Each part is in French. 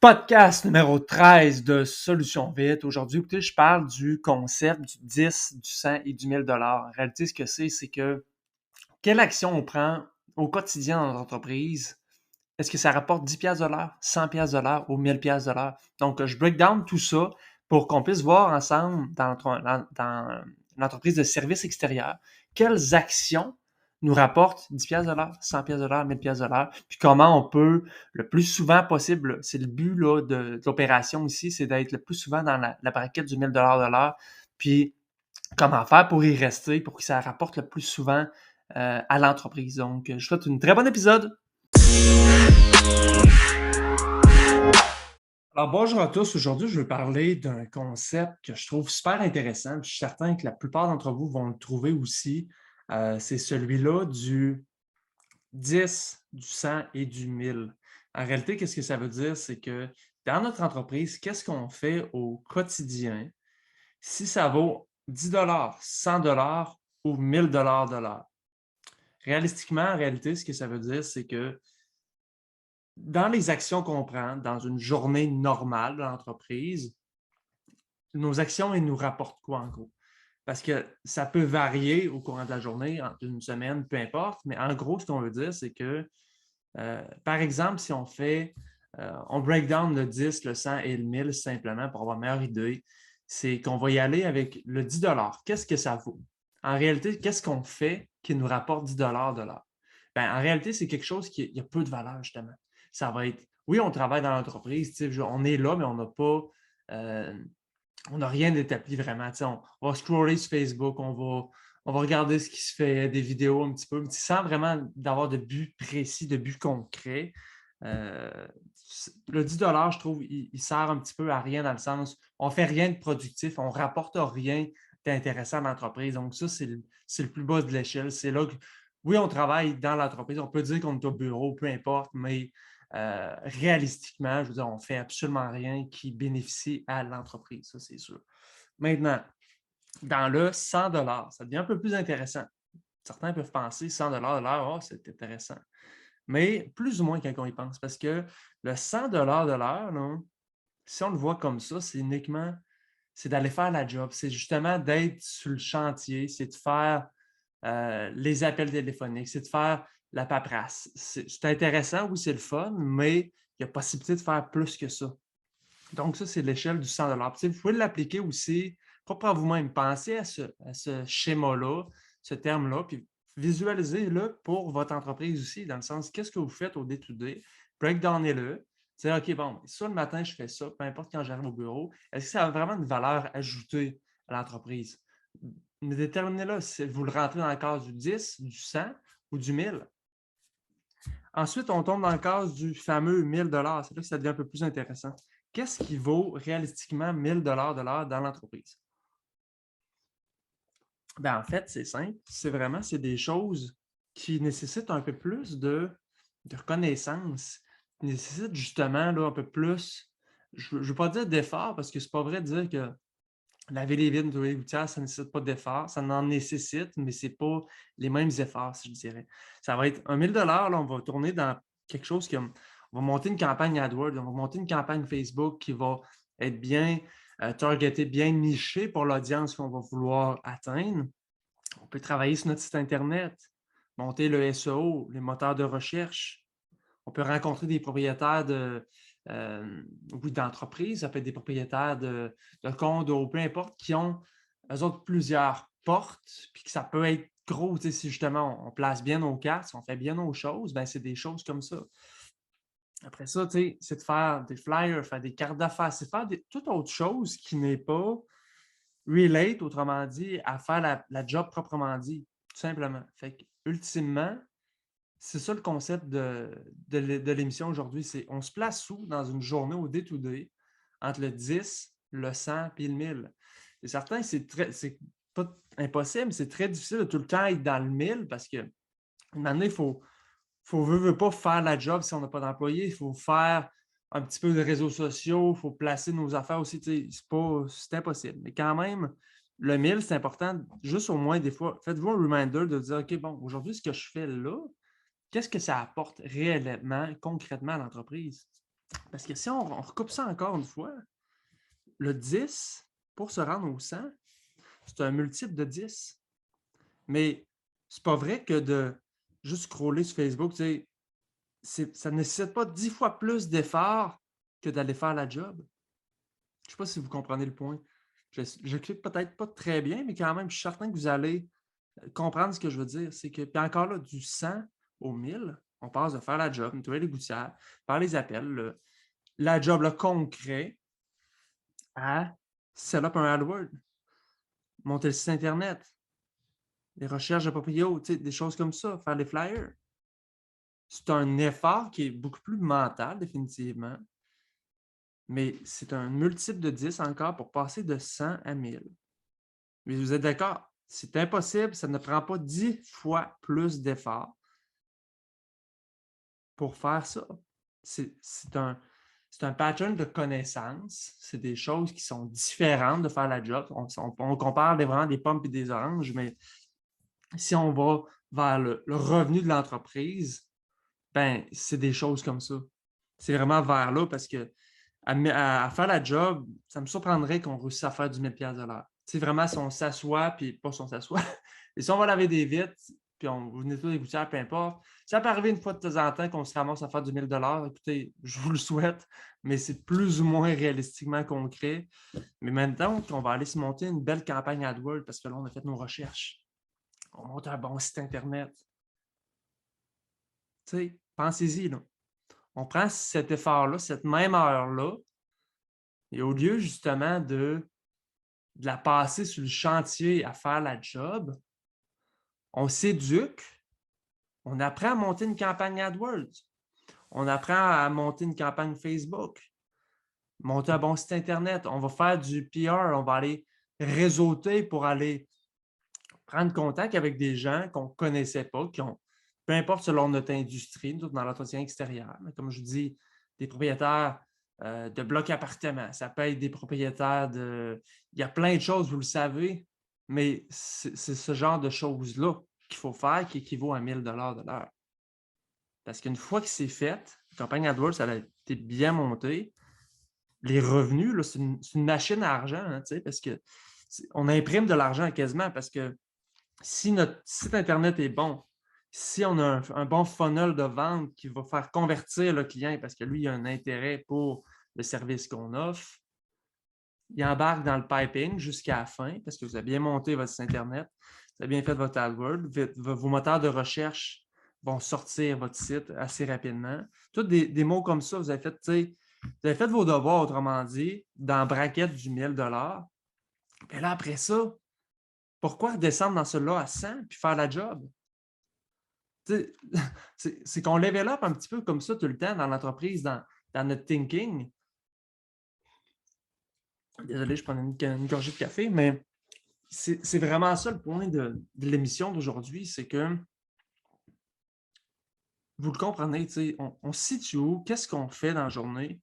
Podcast numéro 13 de Solutions Vite. Aujourd'hui, écoutez, je parle du concept du 10, du 100 et du 1000 $. En réalité, ce que c'est que quelle action on prend au quotidien dans notre entreprise? Est-ce que ça rapporte 10 piastres de l'heure, 100 piastres de l'heure ou 1000 piastres de l'heure? Donc, je break down tout ça pour qu'on puisse voir ensemble dans l'entreprise de services extérieurs quelles actions nous rapportent 10 piastres de l'heure, 100 piastres de l'heure, 1000 piastres de l'heure, puis comment on peut le plus souvent possible, c'est le but là, de l'opération ici, c'est d'être le plus souvent dans la braquette du 1000 de l'heure, puis comment faire pour y rester, pour que ça rapporte le plus souvent à l'entreprise. Donc, je vous souhaite une très bonne épisode. Alors, bonjour à tous. Aujourd'hui, je veux parler d'un concept que je trouve super intéressant. Je suis certain que la plupart d'entre vous vont le trouver aussi. C'est celui-là du 10, du 100 et du 1000. En réalité, qu'est-ce que ça veut dire? C'est que dans notre entreprise, qu'est-ce qu'on fait au quotidien si ça vaut 10 $, 100 $ ou 1000 $ de l'heure? Réalistiquement, en réalité, ce que ça veut dire, c'est que dans les actions qu'on prend dans une journée normale de l'entreprise, nos actions, elles nous rapportent quoi en gros? Parce que ça peut varier au courant de la journée, une semaine, peu importe, mais en gros, ce qu'on veut dire, c'est que, par exemple, si on break down le 10, le 100 et le 1000 simplement pour avoir une meilleure idée, c'est qu'on va y aller avec le 10 $. Qu'est-ce que ça vaut? En réalité, qu'est-ce qu'on fait qui nous rapporte 10 de l'heure? Ben, en réalité, c'est quelque chose qui a peu de valeur, justement. Ça va être, oui, on travaille dans l'entreprise, on est là, mais on n'a pas, euh, on n'a rien d'établi vraiment. On va scroller sur Facebook, on va regarder ce qui se fait, des vidéos un petit peu, mais sans vraiment d'avoir de but précis, de but concret. Euh, le 10 je trouve, il sert un petit peu à rien dans le sens, on ne fait rien de productif, on ne rapporte rien d'intéressant à l'entreprise. Donc, ça, c'est le plus bas de l'échelle. C'est là que, oui, on travaille dans l'entreprise, on peut dire qu'on est au bureau, peu importe, mais réalistiquement, je veux dire, on ne fait absolument rien qui bénéficie à l'entreprise, ça c'est sûr. Maintenant, dans le 100 ça devient un peu plus intéressant. Certains peuvent penser 100 de l'heure, oh, c'est intéressant. Mais plus ou moins quand on y pense, parce que le 100 de l'heure, là, si on le voit comme ça, c'est uniquement, c'est d'aller faire la job. C'est justement d'être sur le chantier, c'est de faire les appels téléphoniques, c'est de faire la paperasse. C'est intéressant, oui, c'est le fun, mais il y a possibilité de faire plus que ça. Donc, ça, c'est l'échelle du 100 $. Vous pouvez l'appliquer aussi propre à vous-même. Pensez à ce schéma-là, ce terme-là, puis visualisez-le pour votre entreprise aussi, dans le sens, qu'est-ce que vous faites au day-to-day? Breakdownez-le. C'est OK, bon, ça, le matin, je fais ça, peu importe quand j'arrive au bureau. Est-ce que ça a vraiment une valeur ajoutée à l'entreprise? Déterminez-le si vous le rentrez dans le cadre du 10, du 100 ou du 1000. Ensuite, on tombe dans le cadre du fameux 1000 $. C'est là que ça devient un peu plus intéressant. Qu'est-ce qui vaut réalistiquement 1000 $ de l'heure dans l'entreprise? Ben, en fait, c'est simple. C'est des choses qui nécessitent un peu plus de reconnaissance, qui nécessitent justement là, un peu plus, je ne veux pas dire d'effort, parce que c'est pas vrai de dire que laver les vitres, nettoyer les gouttières, ça ne nécessite pas d'effort. Ça en nécessite, mais ce n'est pas les mêmes efforts, si je dirais. Ça va être un 1000 là, on va tourner dans quelque chose on va monter une campagne AdWords, on va monter une campagne Facebook qui va être bien targetée, bien nichée pour l'audience qu'on va vouloir atteindre. On peut travailler sur notre site Internet, monter le SEO, les moteurs de recherche. On peut rencontrer des propriétaires oui, d'entreprises, ça peut être des propriétaires de condos, peu importe, qui ont, eux autres, plusieurs portes, puis que ça peut être gros, si justement on place bien nos cartes, si on fait bien nos choses, ben c'est des choses comme ça. Après ça, c'est de faire des flyers, faire des cartes d'affaires, c'est faire toute autre chose qui n'est pas relate, autrement dit, à faire la job proprement dit, tout simplement. Fait que, ultimement, c'est ça le concept de l'émission aujourd'hui. C'est on se place où dans une journée au day-to-day entre le 10, le 100 et le 1000. C'est certain, c'est pas impossible, c'est très difficile de tout le temps être dans le 1000 parce que maintenant, veut pas faire la job si on n'a pas d'employé. Il faut faire un petit peu de réseaux sociaux, il faut placer nos affaires aussi. C'est impossible. Mais quand même, le 1000, c'est important, juste au moins des fois, faites-vous un reminder de dire, OK, bon, aujourd'hui, ce que je fais là, qu'est-ce que ça apporte réellement, concrètement à l'entreprise? Parce que si on recoupe ça encore une fois, le 10, pour se rendre au 100, c'est un multiple de 10. Mais c'est pas vrai que de juste scroller sur Facebook, tu sais, ça ne nécessite pas 10 fois plus d'efforts que d'aller faire la job. Je ne sais pas si vous comprenez le point. Je n'explique peut-être pas très bien, mais quand même, je suis certain que vous allez comprendre ce que je veux dire. C'est que, puis encore là, du 100 au 1000, on passe de faire la job, nettoyer les gouttières, faire les appels, la job, le concret, à set up un AdWords, monter le site Internet, les recherches de proprio, des choses comme ça, faire les flyers. C'est un effort qui est beaucoup plus mental, définitivement, mais c'est un multiple de 10 encore pour passer de 100 à 1000. Mais vous êtes d'accord? C'est impossible, ça ne prend pas 10 fois plus d'efforts pour faire ça. C'est un pattern de connaissances. C'est des choses qui sont différentes de faire la job. On compare vraiment des pommes et des oranges, mais si on va vers le revenu de l'entreprise, ben, c'est des choses comme ça. C'est vraiment vers là parce que à faire la job, ça me surprendrait qu'on réussisse à faire du 1000$ de l'heure. C'est vraiment si on s'assoit, puis pas si on s'assoit. Et si on va laver des vitres, puis on vous nettoie les gouttières, peu importe. Ça peut arriver une fois de temps en temps qu'on se ramasse à faire du 1000$. Écoutez, je vous le souhaite, mais c'est plus ou moins réalistiquement concret. Mais maintenant, on va aller se monter une belle campagne AdWords parce que là, on a fait nos recherches. On monte un bon site Internet. Tu sais, pensez-y, là. On prend cet effort-là, cette même heure-là, et au lieu justement de la passer sur le chantier à faire la job, on s'éduque, on apprend à monter une campagne AdWords, on apprend à monter une campagne Facebook, monter un bon site Internet, on va faire du PR, on va aller réseauter pour aller prendre contact avec des gens qu'on ne connaissait pas, qui ont, peu importe selon notre industrie, nous, dans l'entretien extérieur, mais comme je dis, des propriétaires de blocs appartements, ça peut être des propriétaires de... Il y a plein de choses, vous le savez, mais c'est ce genre de choses-là qu'il faut faire qui équivaut à 1000$ de l'heure. Parce qu'une fois que c'est fait, la campagne AdWords, ça a été bien montée, les revenus, là, c'est une machine à argent, hein, parce que on imprime de l'argent quasiment parce que si notre site Internet est bon, si on a un bon funnel de vente qui va faire convertir le client parce que lui, il a un intérêt pour le service qu'on offre, il embarque dans le piping jusqu'à la fin parce que vous avez bien monté votre site Internet, vous avez bien fait votre AdWords, vos moteurs de recherche vont sortir votre site assez rapidement. Tous des mots comme ça, vous avez fait vos devoirs, autrement dit, dans la braquette du 1000$. Et là, après ça, pourquoi descendre dans celui-là à 100 puis faire la job? C'est qu'on level up un petit peu comme ça tout le temps dans l'entreprise, dans notre thinking. Désolé, je prends une gorgée de café, mais c'est vraiment ça le point de l'émission d'aujourd'hui, c'est que vous le comprenez, on se situe où, qu'est-ce qu'on fait dans la journée,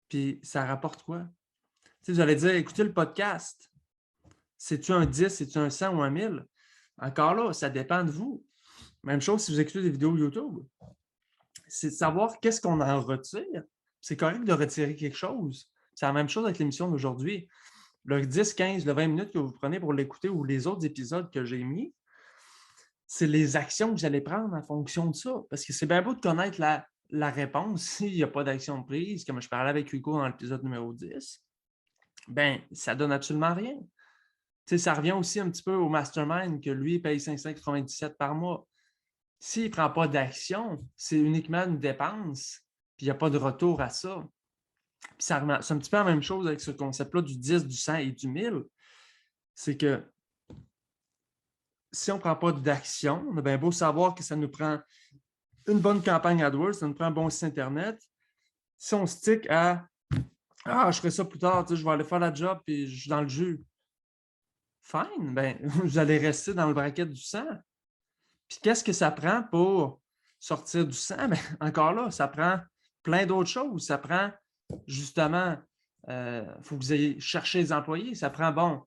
puis ça rapporte quoi? Vous allez dire, écoutez le podcast, c'est-tu un 10, c'est-tu un 100 ou un 1000? Encore là, ça dépend de vous. Même chose si vous écoutez des vidéos YouTube. C'est de savoir qu'est-ce qu'on en retire. C'est correct de retirer quelque chose. C'est la même chose avec l'émission d'aujourd'hui. Le 10, 15, le 20 minutes que vous prenez pour l'écouter ou les autres épisodes que j'ai mis, c'est les actions que vous allez prendre en fonction de ça. Parce que c'est bien beau de connaître la réponse s'il n'y a pas d'action prise, comme je parlais avec Hugo dans l'épisode numéro 10. Ben, ça donne absolument rien. Ça revient aussi un petit peu au mastermind que lui paye 597 par mois. S'il ne prend pas d'action, c'est uniquement une dépense, puis il n'y a pas de retour à ça. Puis c'est un petit peu la même chose avec ce concept-là du 10, du 100 et du 1000. C'est que si on ne prend pas d'action, on a bien beau savoir que ça nous prend une bonne campagne AdWords, ça nous prend un bon site Internet. Si on stick à je ferai ça plus tard, je vais aller faire la job et je suis dans le jus. Fine, ben, vous allez rester dans le bracket du 100. Puis qu'est-ce que ça prend pour sortir du 100? Ben, encore là, ça prend plein d'autres choses. Ça prend justement, il faut que vous ayez cherché les employés. Ça prend, bon,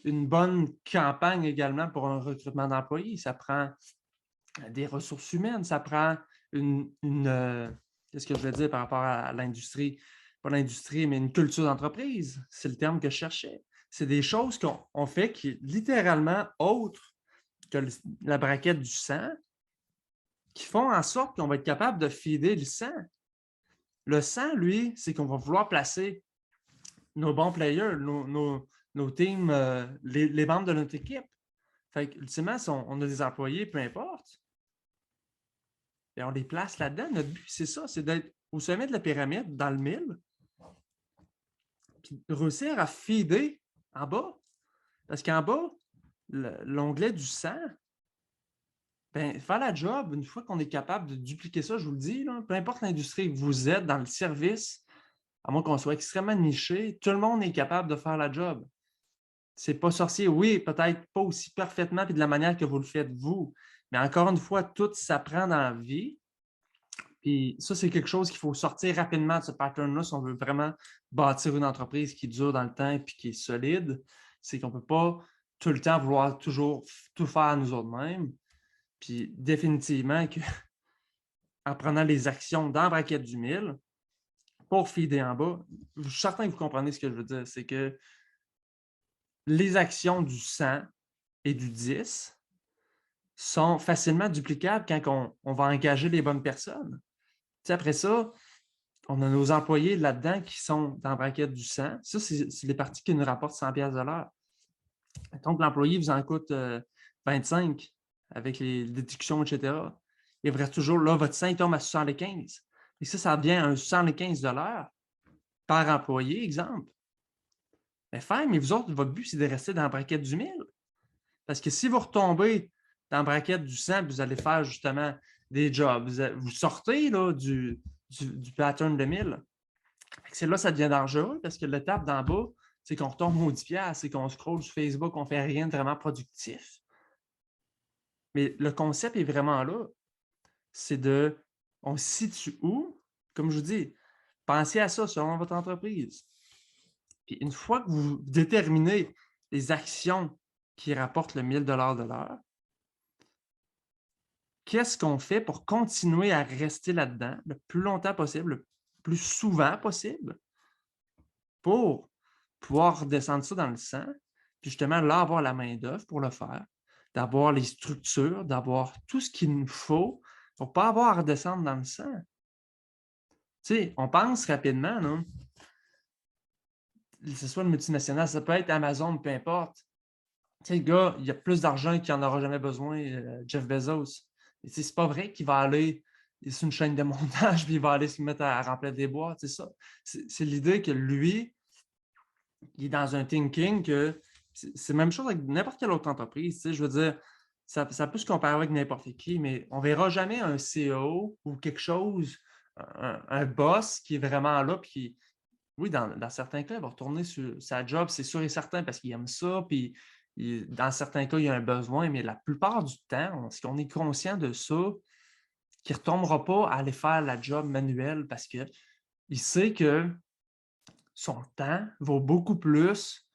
une bonne campagne également pour un recrutement d'employés. Ça prend des ressources humaines. Ça prend une Qu'est-ce que je veux dire par rapport à l'industrie? Pas l'industrie, mais une culture d'entreprise. C'est le terme que je cherchais. C'est des choses qu'on fait qui est littéralement autre que la braquette du sang, qui font en sorte qu'on va être capable de feeder le sang. Le sang, lui, c'est qu'on va vouloir placer nos bons players, nos teams, les membres de notre équipe. Fait qu'ultimement, si on a des employés, peu importe, et on les place là-dedans. Notre but, c'est ça, c'est d'être au sommet de la pyramide, dans le mille, puis réussir à feeder en bas. Parce qu'en bas, l'onglet du sang, ben, faire la job, une fois qu'on est capable de dupliquer ça, je vous le dis, là, peu importe l'industrie que vous êtes dans le service, à moins qu'on soit extrêmement niché, tout le monde est capable de faire la job. C'est pas sorcier, oui, peut-être pas aussi parfaitement et de la manière que vous le faites vous, mais encore une fois, tout s'apprend dans la vie. Puis ça, c'est quelque chose qu'il faut sortir rapidement de ce pattern-là si on veut vraiment bâtir une entreprise qui dure dans le temps et qui est solide. C'est qu'on ne peut pas tout le temps vouloir toujours tout faire nous autres mêmes. Puis définitivement, en prenant les actions dans la braquette du 1000 pour feeder en bas, je suis certain que vous comprenez ce que je veux dire. C'est que les actions du 100 et du 10 sont facilement duplicables quand on va engager les bonnes personnes. Tu sais, après ça, on a nos employés là-dedans qui sont dans la braquette du 100. Ça, c'est les parties qui nous rapportent 100$ de l'heure. Donc, l'employé vous en coûte 25 avec les déductions, etc. Il vous reste toujours, là, votre 100 tombe à 75. Et ça devient un 75$ par employé, exemple. Mais fine, mais vous autres, votre but, c'est de rester dans la braquette du 1000. Parce que si vous retombez dans la braquette du 100, vous allez faire justement des jobs. Vous sortez là, du pattern de 1000. C'est là que ça devient dangereux parce que l'étape d'en bas, c'est qu'on retombe aux 10$, c'est qu'on scrolle sur Facebook, on ne fait rien de vraiment productif. Mais le concept est vraiment là. C'est on se situe où? Comme je vous dis, pensez à ça selon votre entreprise. Puis une fois que vous déterminez les actions qui rapportent le 1000$ de l'heure, qu'est-ce qu'on fait pour continuer à rester là-dedans le plus longtemps possible, le plus souvent possible, pour pouvoir redescendre ça dans le sang, puis justement là, avoir la main-d'œuvre pour le faire, d'avoir les structures, d'avoir tout ce qu'il nous faut pour ne pas avoir à redescendre dans le sang. Tu sais, on pense rapidement, non? Que ce soit une multinationale, ça peut être Amazon, peu importe. Tu sais, le gars, il a plus d'argent qu'il n'en aura jamais besoin, Jeff Bezos. C'est pas vrai qu'il va aller sur une chaîne de montage puis il va aller se mettre à remplir des boîtes, c'est ça. C'est l'idée que lui, il est dans un thinking que c'est la même chose avec n'importe quelle autre entreprise. Tu sais, je veux dire, ça peut se comparer avec n'importe qui, mais on ne verra jamais un CEO ou quelque chose, un boss qui est vraiment là, puis oui, dans certains cas, il va retourner sur sa job, c'est sûr et certain, parce qu'il aime ça, puis dans certains cas, il y a un besoin, mais la plupart du temps, est-ce qu'on est conscient de ça, qu'il ne retombera pas à aller faire la job manuelle parce qu'il sait que son temps vaut beaucoup plus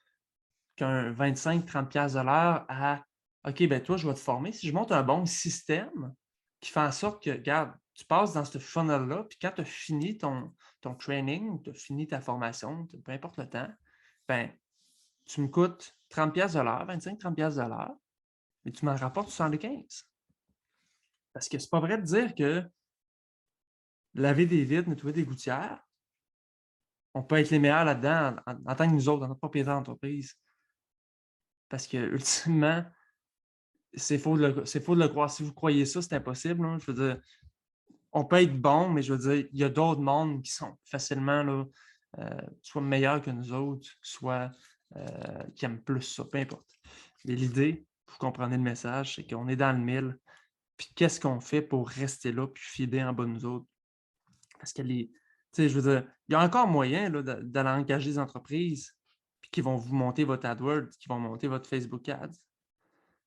qu'un 25-30$ de l'heure à OK, ben toi, je vais te former. Si je monte un bon système qui fait en sorte que, regarde, tu passes dans ce funnel-là, puis quand tu as fini ton training, tu as fini ta formation, peu importe le temps, ben, tu me coûtes 30$ de l'heure, 25-30$ de l'heure, mais tu m'en rapportes 75$. Parce que c'est pas vrai de dire que laver des vitres, nettoyer des gouttières, on peut être les meilleurs là-dedans en tant que nous autres, dans notre propriétaire d'entreprise. Parce que, ultimement, c'est faux de le croire. Si vous croyez ça, c'est impossible. Hein. Je veux dire, on peut être bon, mais je veux dire, il y a d'autres mondes qui sont facilement là, soit meilleurs que nous autres, soit qui aiment plus ça, peu importe. Mais l'idée, vous comprenez le message, c'est qu'on est dans le mille. Puis qu'est-ce qu'on fait pour rester là puis fider en bas de nous autres? Parce que tu sais, je veux dire, il y a encore moyen là, d'aller engager des entreprises puis qui vont vous monter votre AdWords, qui vont monter votre Facebook Ads.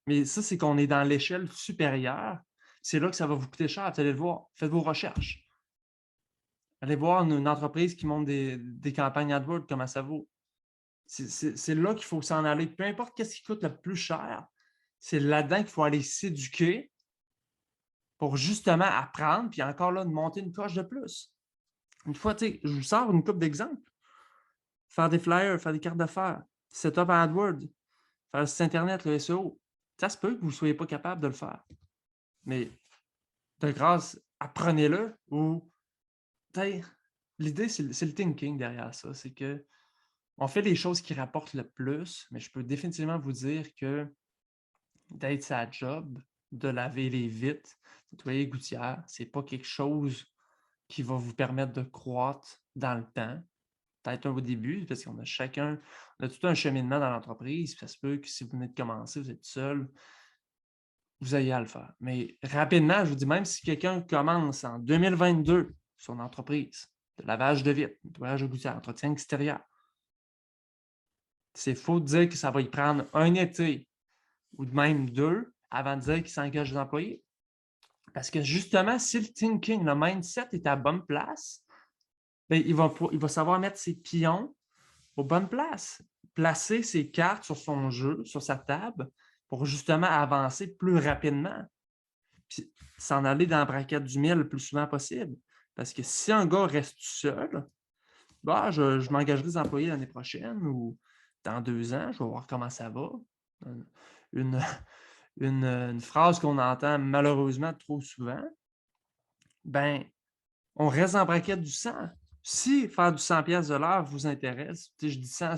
Mais ça, c'est qu'on est dans l'échelle supérieure. C'est là que ça va vous coûter cher. Vous allez le voir. Faites vos recherches. Allez voir une entreprise qui monte des campagnes AdWords, comment ça vaut. C'est là qu'il faut s'en aller. Peu importe ce qui coûte le plus cher, c'est là-dedans qu'il faut aller s'éduquer pour justement apprendre, puis encore là, de monter une coche de plus. Une fois, je vous sors une couple d'exemples. Faire des flyers, faire des cartes d'affaires, setup à AdWords, faire le site Internet, le SEO. Ça se peut que vous ne soyez pas capable de le faire. Mais de grâce, apprenez-le ou l'idée, c'est le thinking derrière ça. C'est que on fait les choses qui rapportent le plus, mais je peux définitivement vous dire que d'être sa job, de laver les vitres, nettoyer les gouttières, c'est pas quelque chose qui va vous permettre de croître dans le temps. Peut-être au début, parce qu'on a on a tout un cheminement dans l'entreprise. Ça se peut que si vous venez de commencer, vous êtes seul, vous ayez à le faire. Mais rapidement, je vous dis, même si quelqu'un commence en 2022 son entreprise, de lavage de vitres, nettoyage de gouttières, entretien extérieur, c'est faux de dire que ça va y prendre un été ou même 2 avant de dire qu'il s'engage des employés. Parce que justement, si le thinking, le mindset est à la bonne place, bien, il va savoir mettre ses pions aux bonnes places, placer ses cartes sur son jeu, sur sa table, pour justement avancer plus rapidement. Puis s'en aller dans la braquette du 1000 le plus souvent possible. Parce que si un gars reste seul, bah, je m'engagerai des employés l'année prochaine ou dans 2 ans, je vais voir comment ça va. Une, une phrase qu'on entend malheureusement trop souvent, ben, on reste en braquette du 100. Si faire du 100 pièces de l'heure vous intéresse, je dis 100,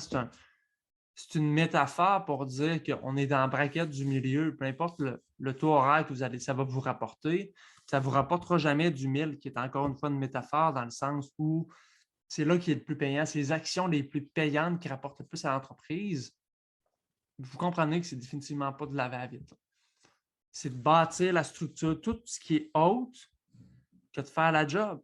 c'est une métaphore pour dire qu'on est dans la braquette du milieu, peu importe le taux horaire que ça va vous rapporter, ça ne vous rapportera jamais du 1000, qui est encore une fois une métaphore dans le sens où c'est là qui est le plus payant, c'est les actions les plus payantes qui rapportent le plus à l'entreprise. Vous comprenez que c'est définitivement pas de laver à vite. C'est de bâtir la structure, tout ce qui est haute, que de faire la job.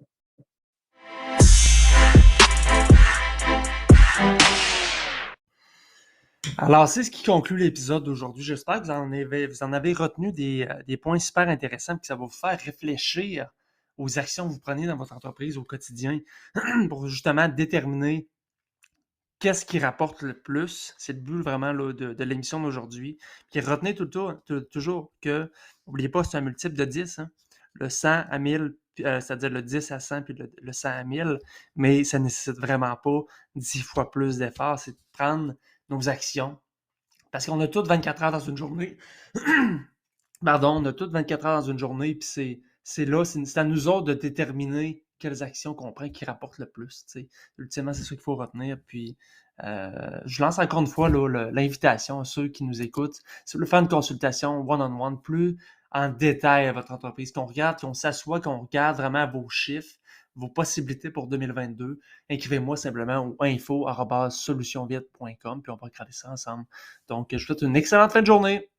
Alors, c'est ce qui conclut l'épisode d'aujourd'hui. J'espère que vous en avez retenu des points super intéressants et que ça va vous faire réfléchir aux actions que vous prenez dans votre entreprise au quotidien pour justement déterminer qu'est-ce qui rapporte le plus. C'est le but vraiment là, de l'émission d'aujourd'hui. Puis retenez toujours que, n'oubliez pas, c'est un multiple de 10. Hein? Le 100 à 1000, c'est-à-dire le 10 à 100 puis le 100 à 1000, mais ça ne nécessite vraiment pas 10 fois plus d'efforts. C'est de prendre nos actions. Parce qu'on a toutes 24 heures dans une journée. Pardon, on a toutes 24 heures dans une journée, puis c'est à nous autres de déterminer quelles actions qu'on prend qui rapportent le plus. T'sais. Ultimement, c'est ça qu'il faut retenir. Puis, je lance encore une fois l'invitation à ceux qui nous écoutent. Si vous voulez faire une consultation one-on-one plus en détail à votre entreprise, qu'on s'assoit, qu'on regarde vraiment vos chiffres, vos possibilités pour 2022, écrivez-moi simplement au info@solutionvite.com, puis on va regarder ça ensemble. Donc, je vous souhaite une excellente fin de journée.